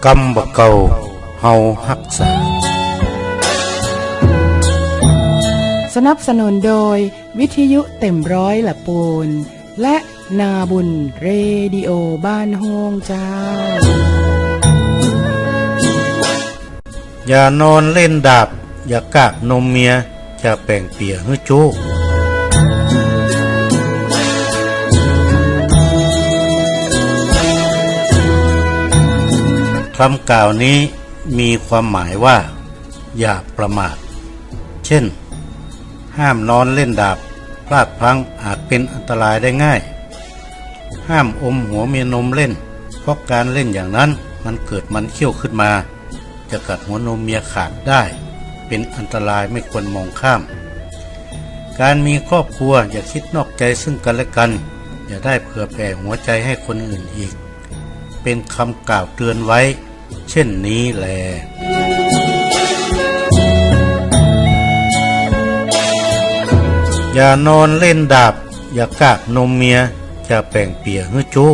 กำบ่เก่าเฮารักษาสนับสนุนโดยวิทยุเต็มร้อยละปูนและนาบุญเรดิโอบ้านโฮงเจ้าอย่านอนเล่นดาบอย่ากากนมเมียจะแป่งเปียหื้อโจ้คำกล่าวนี้มีความหมายว่าอย่าประมาทเช่นห้ามนอนเล่นดาบพลาดพลั้งอาจเป็นอันตรายได้ง่ายห้ามอมหัวเมียนมเล่นเพราะการเล่นอย่างนั้นมันเกิดมันเขี้ยวขึ้นมาจะกัดหัวนมเมียขาดได้เป็นอันตรายไม่ควรมองข้ามการมีครอบครัวอย่าคิดนอกใจซึ่งกันและกันอย่าได้เผื่อแผ่หัวใจให้คนอื่นอีกเป็นคำกล่าวเตือนไว้เช่นนี้แลอย่านอนเล่นดาบอย่ากากนมเมียจะแป่งเปียหื้อโจ้